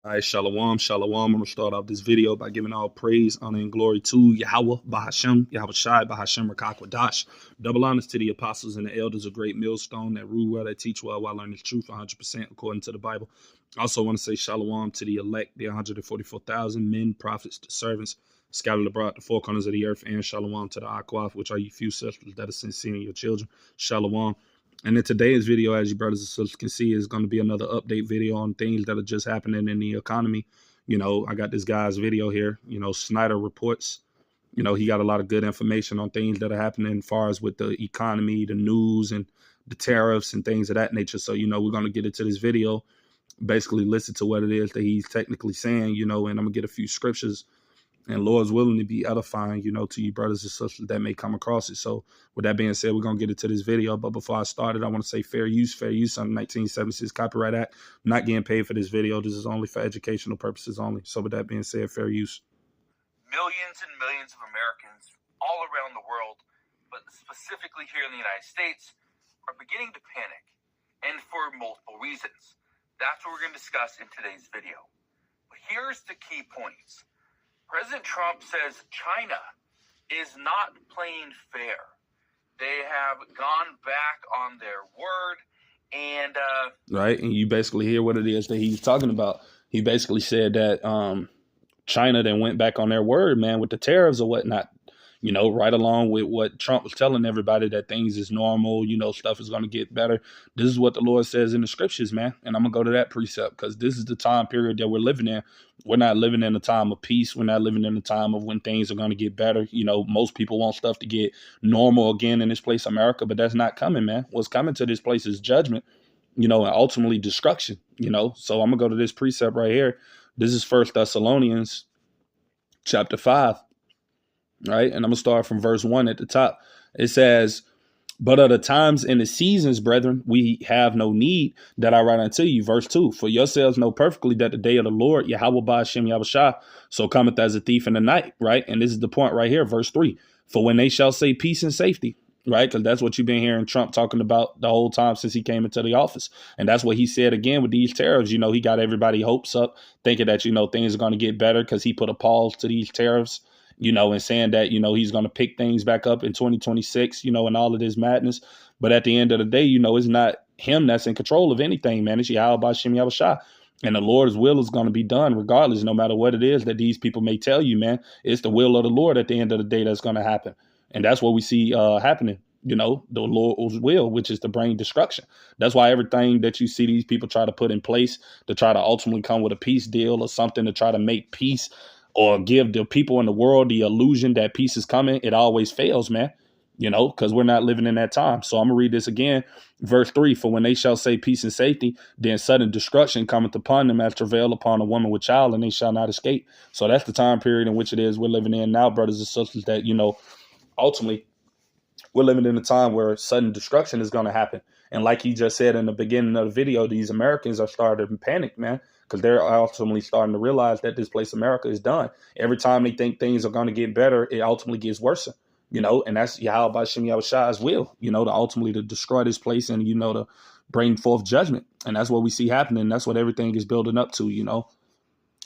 All right, shalom, shalom. I'm gonna start off this video by giving all praise, honor, and glory to Yahweh, Bahashem, Yahweh Shai, Bahashem, Rakakwadash. Double honors to the apostles and the elders of Great Millstone that rule well, that teach well, while learning the truth 100% according to the Bible. I also want to say shalom to the elect, the 144,000 men, prophets, the servants, scattered abroad the four corners of the earth, and shalom to the Akwaf, which are you few sisters that are sincere in your children. Shalom. And in today's video, as you brothers and sisters can see, is going to be another update video on things that are just happening in the economy. I got this guy's video here. Snyder reports. He got a lot of good information on things that are happening as far as with the economy, the news, and the tariffs and things of that nature. So, we're going to get into this video, basically listen to what it is that he's technically saying, and I'm going to get a few scriptures and Lord's willing to be edifying, to you brothers and sisters that may come across it. So with that being said, we're going to get into this video. But before I started, I want to say fair use on 1976 Copyright Act. I'm not getting paid for this video. This is only for educational purposes only. So with that being said, fair use. Millions and millions of Americans all around the world, but specifically here in the United States, are beginning to panic, and for multiple reasons. That's what we're going to discuss in today's video. But here's the key points. President Trump says China is not playing fair. They have gone back on their word, and right, and you basically hear what it is that he's talking about. He basically said that China then went back on their word, man, with the tariffs or whatnot. Right along with what Trump was telling everybody, that things is normal, stuff is going to get better. This is what the Lord says in the scriptures, man. And I'm going to go to that precept because this is the time period that we're living in. We're not living in a time of peace. We're not living in a time of when things are going to get better. Most people want stuff to get normal again in this place, America, but that's not coming, man. What's coming to this place is judgment, and ultimately destruction, So I'm going to go to this precept right here. This is 1 Thessalonians chapter 5. Right. And I'm going to start from verse 1 at the top. It says, "But of the times and the seasons, brethren, we have no need that I write unto you." Verse 2, "For yourselves know perfectly that the day of the Lord, Yahweh Ba'ashem Yahushua, so cometh as a thief in the night." Right. And this is the point right here. Verse 3, "For when they shall say peace and safety." Right. Because that's what you've been hearing Trump talking about the whole time since he came into the office. And that's what he said again with these tariffs. He got everybody hopes up, thinking that, things are going to get better because he put a pause to these tariffs, and saying that, he's going to pick things back up in 2026, and all of this madness. But at the end of the day, it's not him that's in control of anything, man. It's Yahweh Ba'ashem Yahushua. And the Lord's will is going to be done regardless, no matter what it is that these people may tell you, man. It's the will of the Lord at the end of the day that's going to happen. And that's what we see happening, the Lord's will, which is to bring destruction. That's why everything that you see these people try to put in place to try to ultimately come with a peace deal or something to try to make peace or give the people in the world the illusion that peace is coming, it always fails, man, because we're not living in that time. So I'm going to read this again. Verse 3, "For when they shall say peace and safety, then sudden destruction cometh upon them as travail upon a woman with child, and they shall not escape." So that's the time period in which it is we're living in now, brothers and sisters, that, ultimately we're living in a time where sudden destruction is going to happen. And like he just said in the beginning of the video, these Americans are starting to panic, man, because they're ultimately starting to realize that this place America is done. Every time they think things are going to get better, it ultimately gets worse, and that's Yahweh Ba'ashem Yahushua's will, to ultimately to destroy this place and, to bring forth judgment. And that's what we see happening. That's what everything is building up to,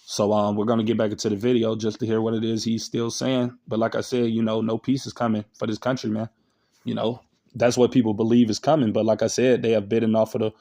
So we're going to get back into the video just to hear what it is he's still saying. But like I said, no peace is coming for this country, man. That's what people believe is coming. But like I said, they have bitten off of the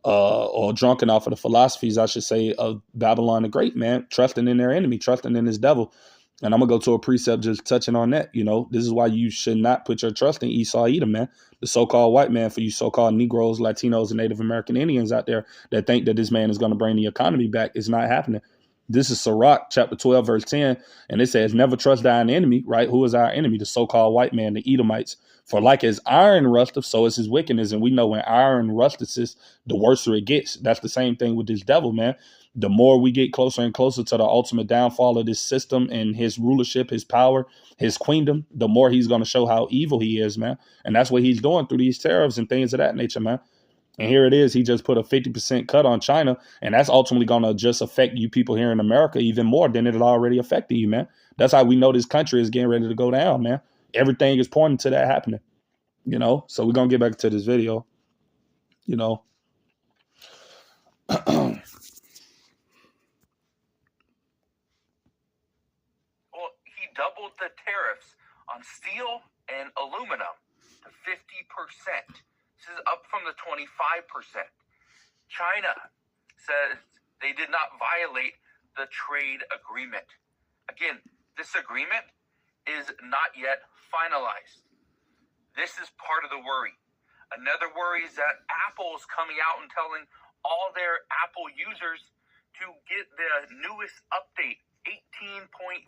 or drunken off of the philosophies, I should say, of Babylon the Great, man, trusting in their enemy, trusting in this devil. And I'm going to go to a precept just touching on that. This is why you should not put your trust in Esau Edom, man, the so-called white man, for you so-called Negroes, Latinos, and Native American Indians out there that think that this man is going to bring the economy back. It's not happening. This is Sirach chapter 12, verse 10. And it says, "Never trust thine enemy," right? Who is our enemy? The so-called white man, the Edomites. "For like as iron rusteth, so is his wickedness." And we know when iron rusteth, the worse it gets. That's the same thing with this devil, man. The more we get closer and closer to the ultimate downfall of this system and his rulership, his power, his queendom, the more he's going to show how evil he is, man. And that's what he's doing through these tariffs and things of that nature, man. And here it is. He just put a 50% cut on China. And that's ultimately going to just affect you people here in America even more than it had already affected you, man. That's how we know this country is getting ready to go down, man. Everything is pointing to that happening, So we're going to get back to this video, doubled the tariffs on steel and aluminum to 50%. This is up from the 25%. China says they did not violate the trade agreement. Again, this agreement is not yet finalized. This is part of the worry. Another worry is that Apple is coming out and telling all their Apple users to get the newest update, 18.5.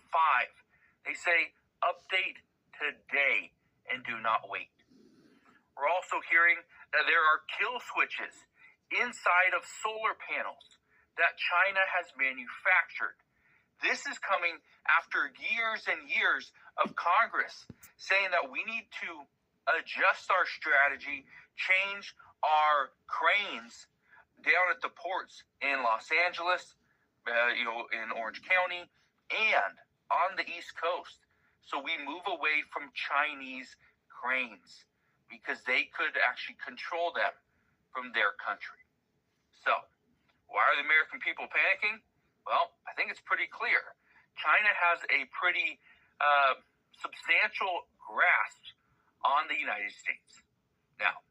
They say, update today and do not wait. We're also hearing that there are kill switches inside of solar panels that China has manufactured. This is coming after years and years of Congress saying that we need to adjust our strategy, change our cranes down at the ports in Los Angeles, in Orange County, and on the East Coast. So we move away from Chinese cranes because they could actually control them from their country. So, why are the American people panicking? Well, I think it's pretty clear. China has a pretty substantial grasp on the United States. Now,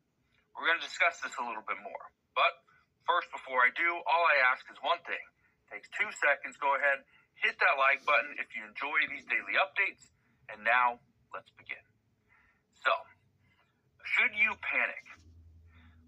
we're going to discuss this a little bit more. But first, before I do, all I ask is one thing. It takes 2 seconds. Go ahead, hit that like button if you enjoy these daily updates. And now, let's begin. So, should you panic?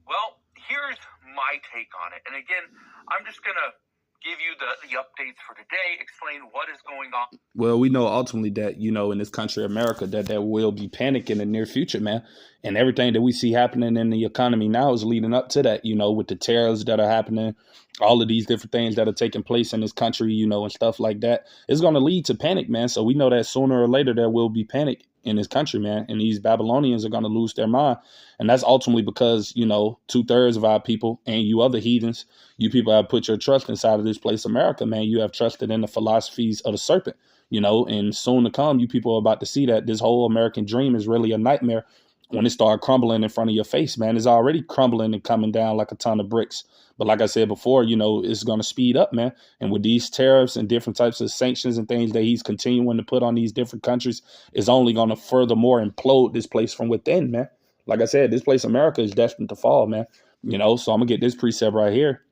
Well, here's my take on it. And again, I'm just going to give you the updates for today, explain what is going on. Well, we know ultimately that, in this country, America, that there will be panic in the near future, man. And everything that we see happening in the economy now is leading up to that, with the tariffs that are happening, all of these different things that are taking place in this country, and stuff like that. It's going to lead to panic, man. So we know that sooner or later there will be panic in this country, man. And these Babylonians are going to lose their mind. And that's ultimately because, 2/3 of our people and you other heathens, you people have put your trust inside of this place, America, man. You have trusted in the philosophies of the serpent, and soon to come, you people are about to see that this whole American dream is really a nightmare when it started crumbling in front of your face, man. It's already crumbling and coming down like a ton of bricks. But like I said before, it's going to speed up, man. And with these tariffs and different types of sanctions and things that he's continuing to put on these different countries, is only going to furthermore implode this place from within, man. Like I said, this place, America, is destined to fall, man. So I'm going to get this precept right here.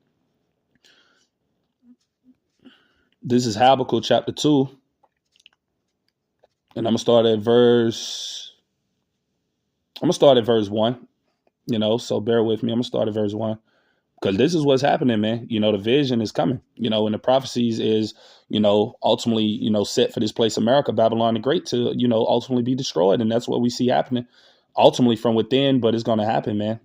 This is Habakkuk chapter 2. And I'm going to start at verse 1, so bear with me. I'm going to start at verse 1. Because this is what's happening, man. The vision is coming, and the prophecies is, ultimately, set for this place, America, Babylon the Great, to, ultimately be destroyed. And that's what we see happening ultimately from within. But it's going to happen, man,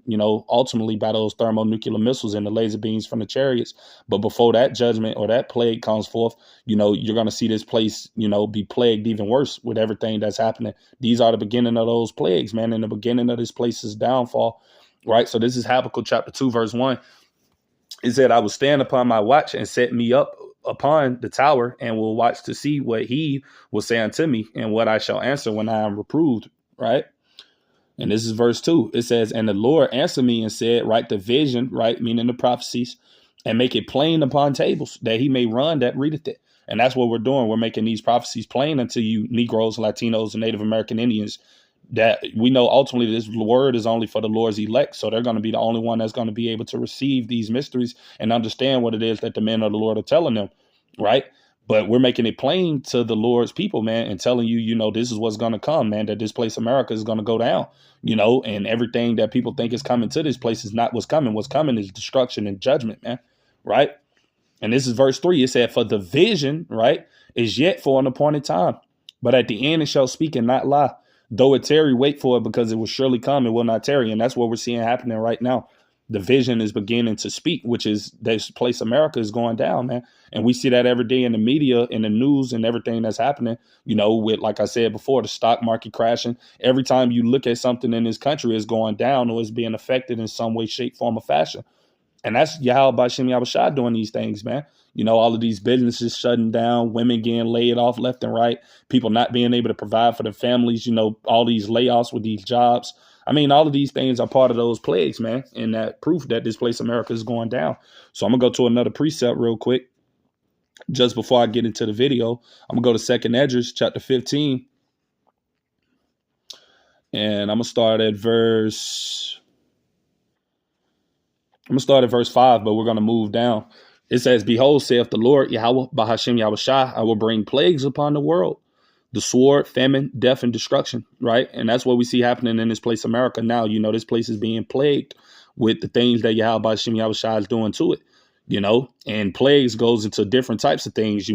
ultimately by those thermonuclear missiles and the laser beams from the chariots. But before that judgment or that plague comes forth, you're going to see this place, be plagued even worse with everything that's happening. These are the beginning of those plagues, man. And the beginning of this place's downfall. Right. So this is Habakkuk chapter 2, verse 1. It said, I will stand upon my watch and set me up upon the tower and will watch to see what he will say unto me and what I shall answer when I am reproved. Right. And this is verse 2. It says, and the Lord answered me and said, write the vision, right, meaning the prophecies, and make it plain upon tables that he may run that readeth it. And that's what we're doing. We're making these prophecies plain unto you Negroes, Latinos, and Native American Indians, that we know ultimately this word is only for the Lord's elect. So they're going to be the only one that's going to be able to receive these mysteries and understand what it is that the men of the Lord are telling them. Right. But we're making it plain to the Lord's people, man, and telling you, this is what's going to come, man, that this place, America, is going to go down, and everything that people think is coming to this place is not what's coming. What's coming is destruction and judgment, man. Right. And this is verse 3. It said, for the vision, right, is yet for an appointed time, but at the end it shall speak and not lie. Though it tarry, wait for it, because it will surely come, it will not tarry. And that's what we're seeing happening right now. The vision is beginning to speak, which is this place, America, is going down, man. And we see that every day in the media, in the news, and everything that's happening, with, like I said before, the stock market crashing. Every time you look at something in this country, it's going down or it's being affected in some way, shape, form, or fashion. And that's Yahweh Bashim Yahushua doing these things, man. All of these businesses shutting down, women getting laid off left and right, people not being able to provide for their families, all these layoffs with these jobs. I mean, all of these things are part of those plagues, man, and that proof that this place, America, is going down. So I'm going to go to another precept real quick. just before I get into the video, I'm gonna go to Second Esdras chapter 15, and I'm gonna start at verse 5, but we're gonna move down. It says, "Behold, saith the Lord Yahweh Bahashem Yahushai, I will bring plagues upon the world, the sword, famine, death, and destruction." Right, and that's what we see happening in this place, America. Now, this place is being plagued with the things that Yahweh Bahashem Yahushai is doing to it. And plagues goes into different types of things.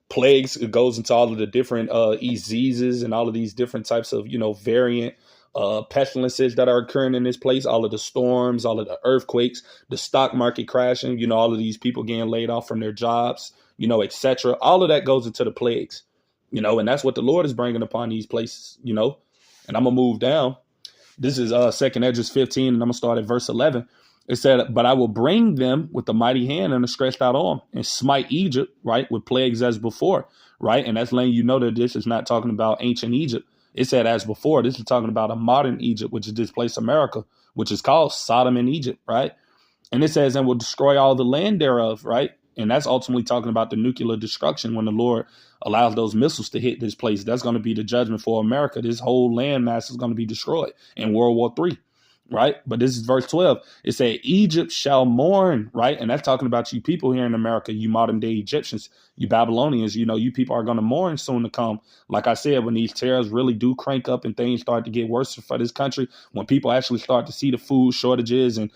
Plagues, it goes into all of the different diseases and all of these different types of variant pestilences that are occurring in this place, all of the storms, all of the earthquakes, the stock market crashing, all of these people getting laid off from their jobs, etc. All of that goes into the plagues, and that's what the Lord is bringing upon these places, and I'm gonna move down. This is Second Esdras 15, and I'm gonna start at verse 11. It said, "But I will bring them with a mighty hand and a stretched out arm, and smite Egypt," right, "with plagues as before," right? And that's letting you know that this is not talking about ancient Egypt. It said as before. This is talking about a modern Egypt, which is this place, America, which is called Sodom and Egypt, right? And it says, "And will destroy all the land thereof," right? And that's ultimately talking about the nuclear destruction when the Lord allows those missiles to hit this place. That's going to be the judgment for America. This whole land mass is going to be destroyed in World War III. Right. But this is verse 12. It said, "Egypt shall mourn," right? And that's talking about you people here in America, you modern day Egyptians, you Babylonians, you people are going to mourn soon to come. Like I said, when these tariffs really do crank up and things start to get worse for this country, when people actually start to see the food shortages and,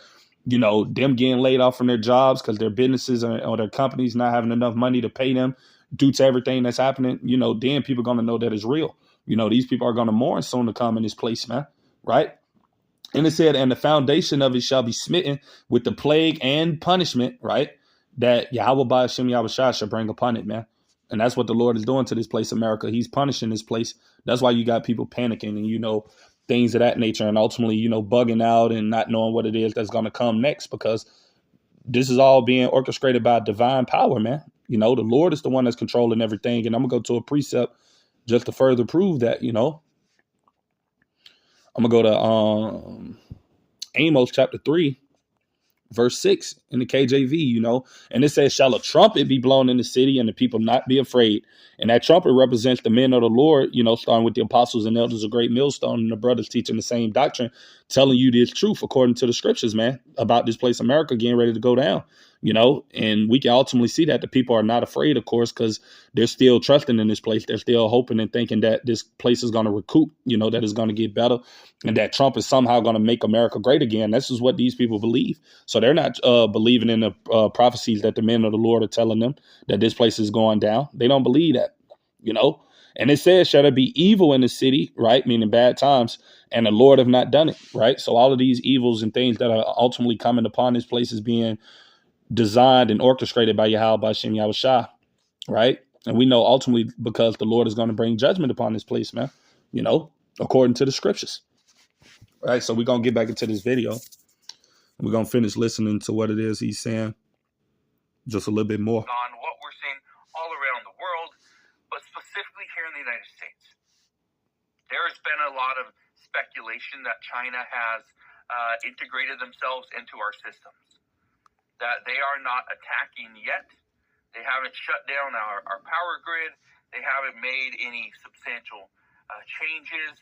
them getting laid off from their jobs because their businesses or their companies not having enough money to pay them due to everything that's happening, then people are going to know that it's real. These people are going to mourn soon to come in this place, man. Right. And it said, "And the foundation of it shall be smitten with the plague and punishment," right, "that Yahweh Ba'ashem Yahushua shall bring upon it," man. And that's what the Lord is doing to this place, America. He's punishing this place. That's why you got people panicking and, things of that nature, and ultimately, bugging out and not knowing what it is that's going to come next, because this is all being orchestrated by divine power, man. The Lord is the one that's controlling everything. And I'm going to go to a precept just to further prove that, I'm going to go to Amos chapter 3, verse 6 in the KJV, and it says, "Shall a trumpet be blown in the city and the people not be afraid?" And that trumpet represents the men of the Lord, starting with the apostles and elders of Great Millstone and the brothers teaching the same doctrine, telling you this truth according to the scriptures, man, about this place, America, getting ready to go down. And we can ultimately see that the people are not afraid, of course, because they're still trusting in this place. They're still hoping and thinking that this place is going to recoup, that it's going to get better, and that Trump is somehow going to make America great again. This is what these people believe. So they're not believing in the prophecies that the men of the Lord are telling them, that this place is going down. They don't believe that, And it says, "Shall there be evil in the city," right, meaning bad times, "and the Lord have not done it," right? So all of these evils and things that are ultimately coming upon this place is being designed and orchestrated by Yahweh Ba'ashem Yahushua, right? And we know ultimately because the Lord is going to bring judgment upon this place, man, according to the scriptures. All right, so we're going to get back into this video. We're going to finish listening to what it is he's saying just a little bit more. On what we're seeing all around the world, but specifically here in the United States. There has been a lot of speculation that China has integrated themselves into our systems, that they are not attacking yet. They haven't shut down our power grid. They haven't made any substantial changes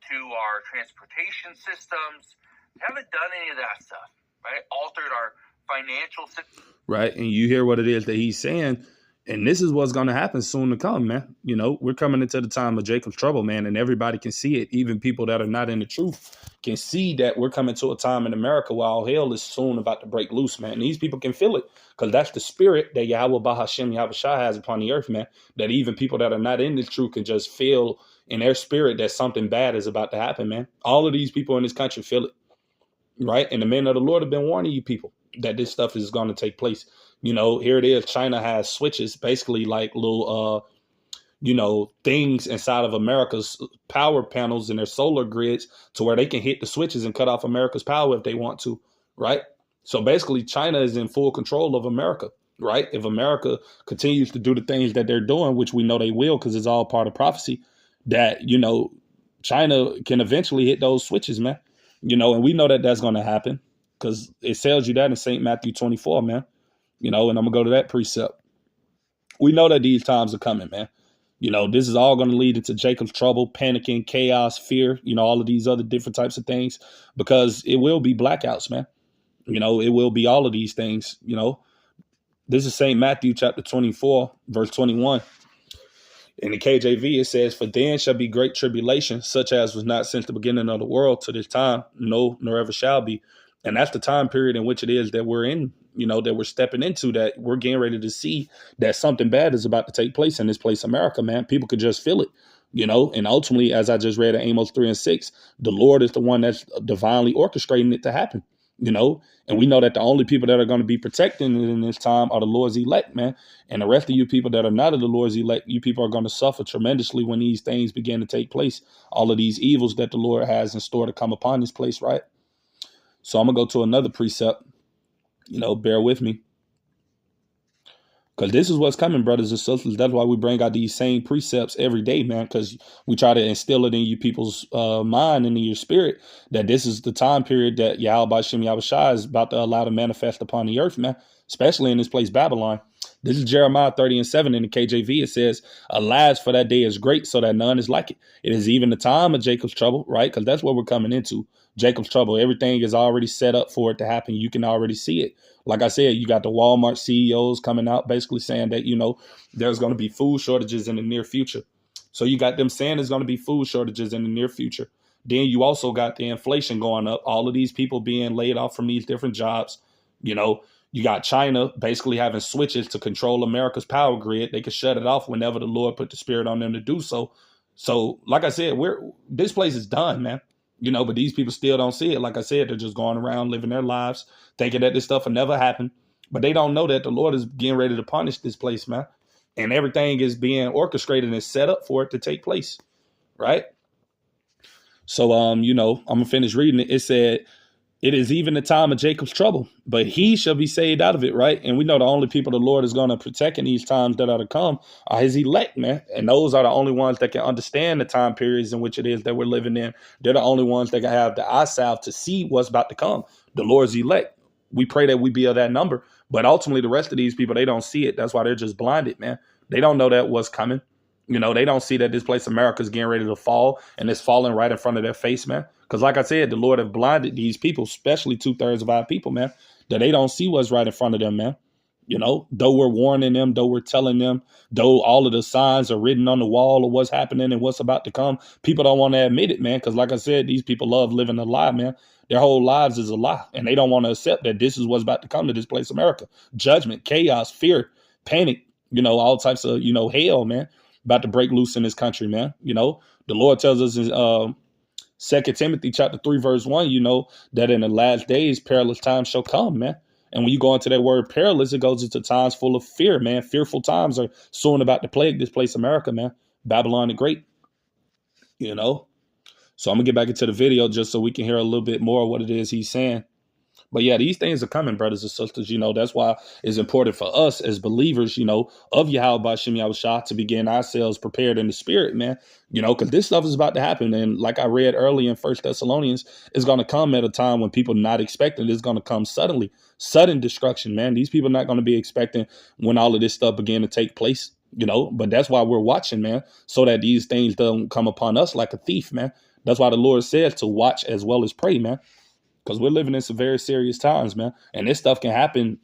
to our transportation systems. They haven't done any of that stuff, right? Altered our financial system. Right, and you hear what it is that he's saying, and this is what's going to happen soon to come, man. We're coming into the time of Jacob's trouble, man, and everybody can see it. Even people that are not in the truth can see that we're coming to a time in America where all hell is soon about to break loose, man. And these people can feel it because that's the spirit that Yahweh Bahashem Yahushua has upon the earth, man, that even people that are not in the truth can just feel in their spirit that something bad is about to happen, man. All of these people in this country feel it, right? And the men of the Lord have been warning you people that this stuff is going to take place. Here it is. China has switches, basically like little, things inside of America's power panels and their solar grids to where they can hit the switches and cut off America's power if they want to, right? So basically China is in full control of America, right? If America continues to do the things that they're doing, which we know they will because it's all part of prophecy, that, China can eventually hit those switches, man. And we know that that's going to happen because it tells you that in St. Matthew 24, man. And I'm going to go to that precept. We know that these times are coming, man. You know, this is all going to lead into Jacob's trouble, panicking, chaos, fear, you know, all of these other different types of things, because it will be blackouts, man. You know, it will be all of these things, you know. This is St. Matthew chapter 24, verse 21. In the KJV, it says, "For then shall be great tribulation, such as was not since the beginning of the world to this time, no, nor ever shall be." And that's the time period in which it is that we're in, you know, that we're stepping into, that we're getting ready to see that something bad is about to take place in this place, America, man. People could just feel it, you know. And ultimately, as I just read in Amos 3 and 6, the Lord is the one that's divinely orchestrating it to happen, you know. And we know that the only people that are going to be protecting it in this time are the Lord's elect, man. And the rest of you people that are not of the Lord's elect, you people are going to suffer tremendously when these things begin to take place. All of these evils that the Lord has in store to come upon this place, right? So I'm going to go to another precept. You know, bear with me. Because this is what's coming, brothers and sisters. That's why we bring out these same precepts every day, man, because we try to instill it in you people's mind and in your spirit that this is the time period that Yahweh Shem Yahushua is about to allow to manifest upon the earth, man, especially in this place, Babylon. This is Jeremiah 30 and 7 in the KJV. It says, "Alas, for that day is great, so that none is like it. It is even the time of Jacob's trouble," right? Because that's what we're coming into. Jacob's trouble. Everything is already set up for it to happen. You can already see it. Like I said, you got the Walmart CEOs coming out basically saying that, you know, there's going to be food shortages in the near future. So you got them saying there's going to be food shortages in the near future. Then you also got the inflation going up. All of these people being laid off from these different jobs. You know, you got China basically having switches to control America's power grid. They could shut it off whenever the Lord put the spirit on them to do so. So, like I said, this place is done, man. You know, but these people still don't see it. Like I said, they're just going around living their lives, thinking that this stuff will never happen. But they don't know that the Lord is getting ready to punish this place, man. And everything is being orchestrated and set up for it to take place, right? So, you know, I'm going to finish reading it. It said, "It is even the time of Jacob's trouble, but he shall be saved out of it," right? And we know the only people the Lord is going to protect in these times that are to come are his elect, man. And those are the only ones that can understand the time periods in which it is that we're living in. They're the only ones that can have the eyesight to see what's about to come. The Lord's elect. We pray that we be of that number. But ultimately, the rest of these people, they don't see it. That's why they're just blinded, man. They don't know that what's coming. You know, they don't see that this place, America, is getting ready to fall, and it's falling right in front of their face, man. Because like I said, the Lord have blinded these people, especially 2/3 of our people, man, that they don't see what's right in front of them, man. You know, though we're warning them, though we're telling them, though all of the signs are written on the wall of what's happening and what's about to come, people don't want to admit it, man. Because like I said, these people love living a lie, man. Their whole lives is a lie, and they don't want to accept that this is what's about to come to this place, America. Judgment, chaos, fear, panic, you know, all types of, you know, hell, man, about to break loose in this country, man. You know, the Lord tells us in 2 Timothy chapter 3, verse 1, you know, that in the last days, perilous times shall come, man. And when you go into that word perilous, it goes into times full of fear, man. Fearful times are soon about to plague this place, America, man. Babylon the Great, you know. So I'm going to get back into the video just so we can hear a little bit more of what it is he's saying. But yeah, these things are coming, brothers and sisters. You know, that's why it's important for us as believers, you know, of Yahweh Shem Yahushua to begin ourselves prepared in the spirit, man. You know, because this stuff is about to happen. And like I read early in 1 Thessalonians, it's going to come at a time when people not expecting it. It's going to come suddenly. Sudden destruction, man. These people are not going to be expecting when all of this stuff begin to take place, you know. But that's why we're watching, man, so that these things don't come upon us like a thief, man. That's why the Lord said to watch as well as pray, man. Because we're living in some very serious times, man. And this stuff can happen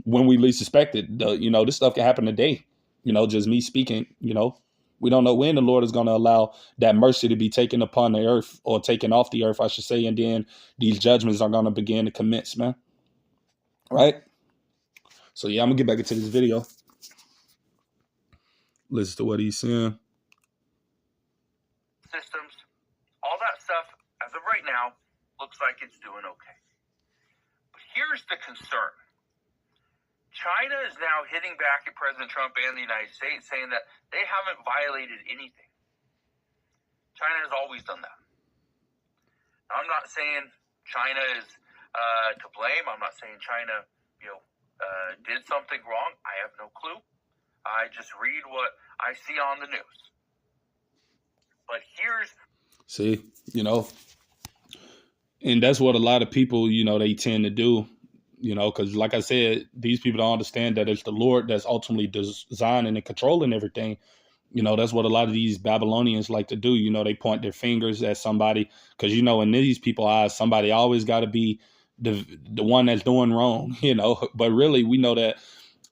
when we least expect it. You know, this stuff can happen today. You know, just me speaking, you know. We don't know when the Lord is going to allow that mercy to be taken upon the earth, or taken off the earth, I should say. And then these judgments are going to begin to commence, man. Right? So, yeah, I'm going to get back into this video. Listen to what he's saying. Systems, all that stuff, as of right now, looks like it's doing okay. But here's the concern. China is now hitting back at President Trump and the United States, saying that they haven't violated anything. China has always done that. Now, I'm not saying China is to blame. I'm not saying China, did something wrong. I have no clue. I just read what I see on the news. But here's... See, you know, and that's what a lot of people, you know, they tend to do. You know, because like I said, these people don't understand that it's the Lord that's ultimately designing and controlling everything. You know, that's what a lot of these Babylonians like to do. You know, they point their fingers at somebody because, you know, in these people's eyes, somebody always got to be the one that's doing wrong, you know. But really, we know that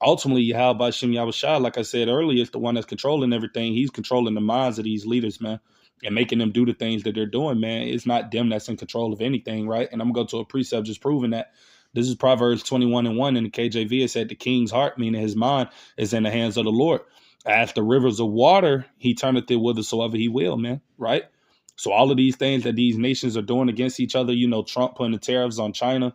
ultimately, Yahweh Shem Yahushua, like I said earlier, is the one that's controlling everything. He's controlling the minds of these leaders, man, and making them do the things that they're doing, man. It's not them that's in control of anything, right? And I'm going to go to a precept just proving that. This is Proverbs 21:1 in the KJV. It said, the king's heart, meaning his mind, is in the hands of the Lord. As the rivers of water, he turneth it whithersoever he will, man, right? So all of these things that these nations are doing against each other, you know, Trump putting the tariffs on China,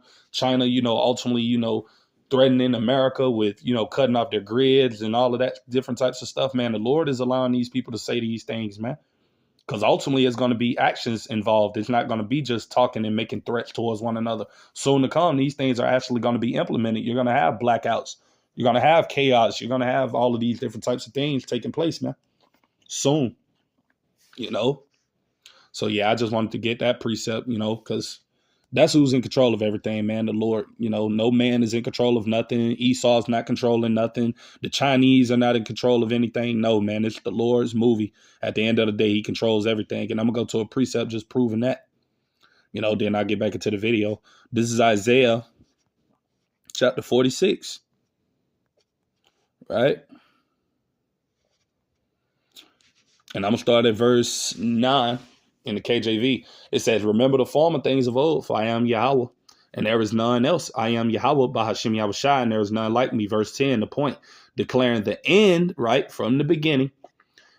you know, ultimately, you know, threatening America with, you know, cutting off their grids and all of that different types of stuff, man. The Lord is allowing these people to say these things, man, because ultimately it's going to be actions involved. It's not going to be just talking and making threats towards one another. Soon to come, these things are actually going to be implemented. You're going to have blackouts. You're going to have chaos. You're going to have all of these different types of things taking place, man, soon, you know. So, yeah, I just wanted to get that precept, you know, because that's who's in control of everything, man. The Lord, you know, no man is in control of nothing. Esau's not controlling nothing. The Chinese are not in control of anything. No, man, it's the Lord's movie. At the end of the day, he controls everything. And I'm going to go to a precept just proving that, you know, then I'll get back into the video. This is Isaiah chapter 46, right? And I'm going to start at verse 9 in the KJV. It says, remember the former things of old, for I am Yahweh, and there is none else. I am Yahweh, Bahashem Yahushai, and there is none like me. Verse 10, the point, declaring the end, right, from the beginning,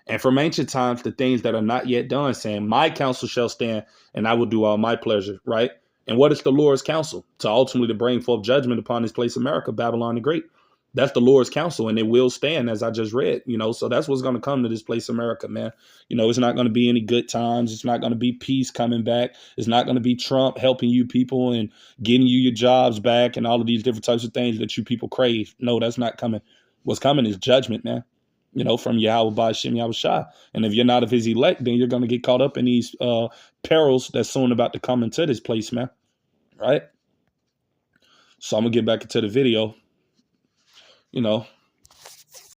and from ancient times, the things that are not yet done, saying, my counsel shall stand, and I will do all my pleasure, right? And what is the Lord's counsel? To ultimately to bring forth judgment upon this place, America, Babylon the Great. That's the Lord's counsel, and it will stand, as I just read, you know. So that's what's going to come to this place, America, man. You know, it's not going to be any good times. It's not going to be peace coming back. It's not going to be Trump helping you people and getting you your jobs back and all of these different types of things that you people crave. No, that's not coming. What's coming is judgment, man, you know, from Yahweh Ba'ashem Yahushua. And if you're not of his elect, then you're going to get caught up in these perils that's soon about to come into this place, man, right? So I'm going to get back into the video. You know,